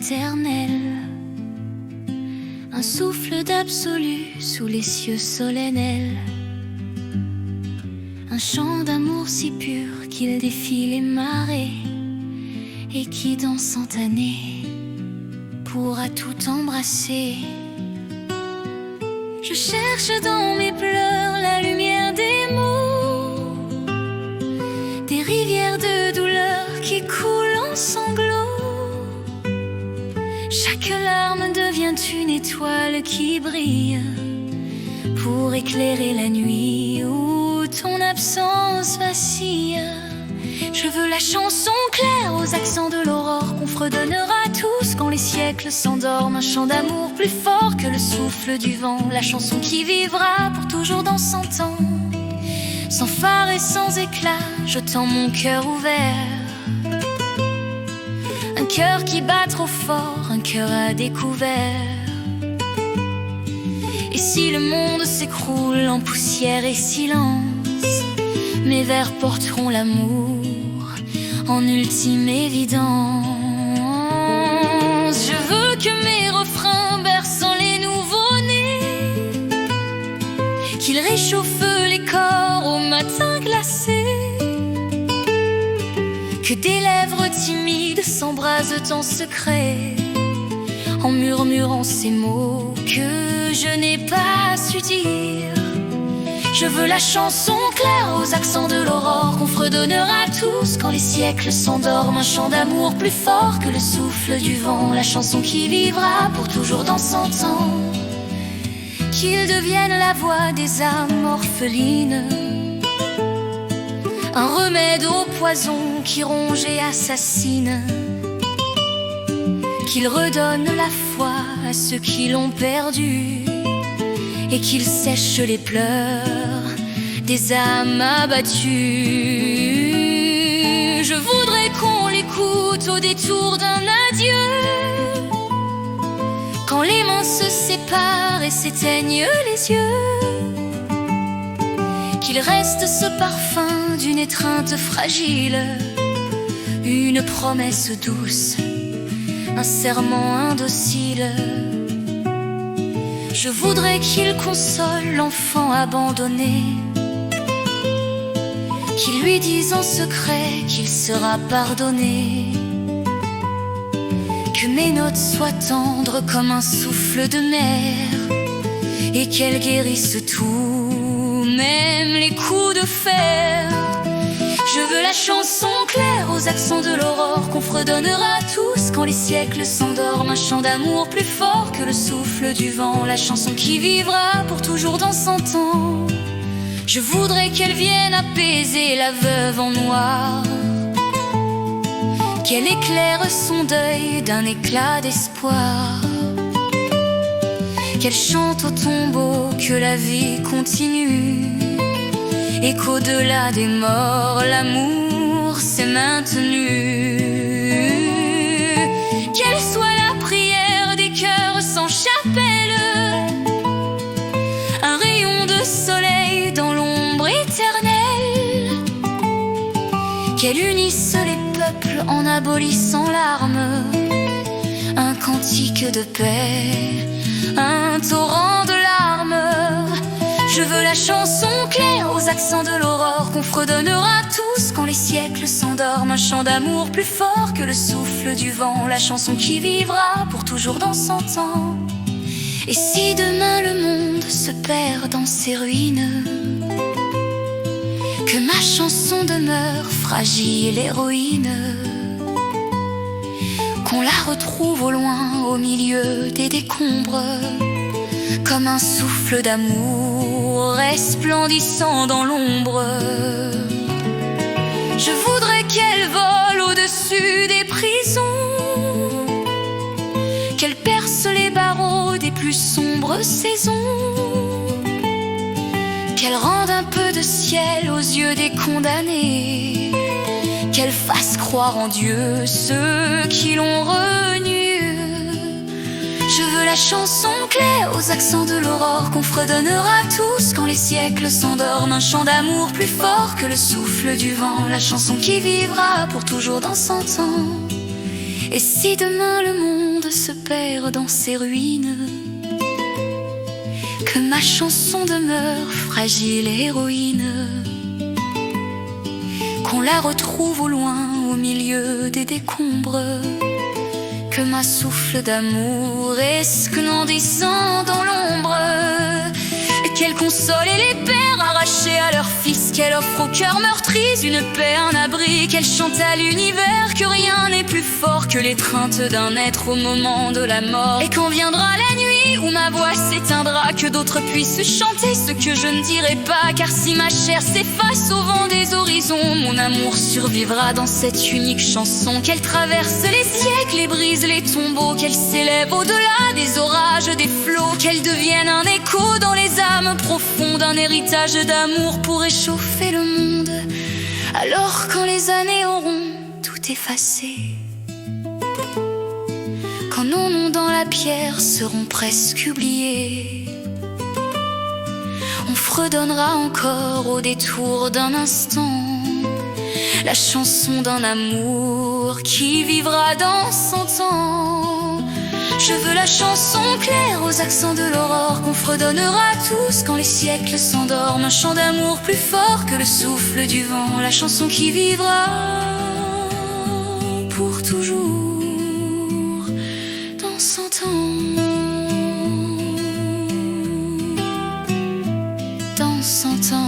éternel, un souffle d'absolu sous les cieux solennels, un chant d'amour si pur qu'il défie les marées et qui dans 100 années pourra tout embrasser. Je cherche dans mes pleurs la lumière des mots, des rivières de douleur qui coulent en sanglots. Chaque larme devient une étoile qui brille pour éclairer la nuit où ton absence vacille. Je veux la chanson claire aux accents de l'aurore qu'on fredonnera tous quand les siècles s'endorment. Un chant d'amour plus fort que le souffle du vent, la chanson qui vivra pour toujours dans 100 ans. Sans phare et sans éclat, je tends mon cœur ouvert. Un cœur qui bat trop fort, un cœur à découvert. Et si le monde s'écroule en poussière et silence, mes vers porteront l'amour en ultime évidence. Je veux que mes refrains berçant les nouveau-nés, qu'ils réchauffent les corps au matin glacé, que des lèvres timides s'embrasent en secret en murmurant ces mots que je n'ai pas su dire. Je veux la chanson claire aux accents de l'aurore qu'on fredonnera tous quand les siècles s'endorment. Un chant d'amour plus fort que le souffle du vent, la chanson qui vivra pour toujours dans 100 ans. Qu'il devienne la voix des âmes orphelines, un remède au poison qui ronge et assassine, qu'il redonne la foi à ceux qui l'ont perdu et qu'il sèche les pleurs des âmes abattues. Je voudrais qu'on l'écoute au détour d'un adieu, quand les mains se séparent et s'éteignent les yeux, qu'il reste ce parfum d'une étreinte fragile, une promesse douce, un serment indocile. Je voudrais qu'il console l'enfant abandonné, qu'il lui dise en secret qu'il sera pardonné, que mes notes soient tendres comme un souffle de mer et qu'elles guérissent tout, même les coups de fer. Je veux la chanson claire aux accents de l'aurore qu'on fredonnera tous quand les siècles s'endorment. Un chant d'amour plus fort que le souffle du vent, la chanson qui vivra pour toujours dans 100 ans. Je voudrais qu'elle vienne apaiser la veuve en noir, qu'elle éclaire son deuil d'un éclat d'espoir, qu'elle chante au tombeau que la vie continue et qu'au-delà des morts, l'amour s'est maintenu. Qu'elle soit la prière des cœurs sans chapelle, un rayon de soleil dans l'ombre éternelle, qu'elle unisse les peuples en abolissant l'arme, un cantique de paix, un torrent de larmes. Je veux la chanson claire aux accents de l'aurore qu'on fredonnera tous quand les siècles s'endorment. Un chant d'amour plus fort que le souffle du vent, la chanson qui vivra pour toujours dans 100 ans. Et si demain le monde se perd dans ses ruines, que ma chanson demeure fragile héroïne, qu'on la retrouve au loin au milieu des décombres, comme un souffle d'amour resplendissant dans l'ombre. Je voudrais qu'elle vole au-dessus des prisons, qu'elle perce les barreaux des plus sombres saisons, qu'elle rende un peu de ciel aux yeux des condamnés, qu'elle fasse croire en Dieu ceux qui l'ont renié. Je veux la chanson claire aux accents de l'aurore qu'on fredonnera tous quand les siècles s'endorment. Un chant d'amour plus fort que le souffle du vent, la chanson qui vivra pour toujours dans 100 ans. Et si demain le monde monde se perd dans ses ruines, que ma chanson demeure fragile héroïne, qu'on la retrouve au loin au milieu des décombres, que ma souffle d'amour resplendissant dans l'ombre, qu'elle console les pères arrachés à leurs fils, qu'elle offre au cœur meurtri une paix, un abri, qu'elle chante à l'univers que rien n'est plus fort que l'étreinte d'un être au moment de la mort. Et quand viendra la nuit où ma voix s'éteindra, que d'autres puissent chanter ce que je ne dirai pas, car si ma chair s'efface au vent des horizons, mon amour survivra dans cette unique chanson. Qu'elle traverse les siècles et brise les tombeaux, qu'elle s'élève au-delà des orages, des flots, qu'elle devienne un écho dans les âmes profondes, un héritage d'amour pour réchauffer le monde. Alors quand les années auront tout effacé, quand nos noms dans la pierre seront presque oubliés, on fredonnera encore au détour d'un instant la chanson d'un amour qui vivra dans 100 ans. Je veux la chanson claire aux accents de l'aurore qu'on fredonnera tous quand les siècles s'endorment. Un chant d'amour plus fort que le souffle du vent, la chanson qui vivra pour toujours dans 100 ans. Dans 100 ans.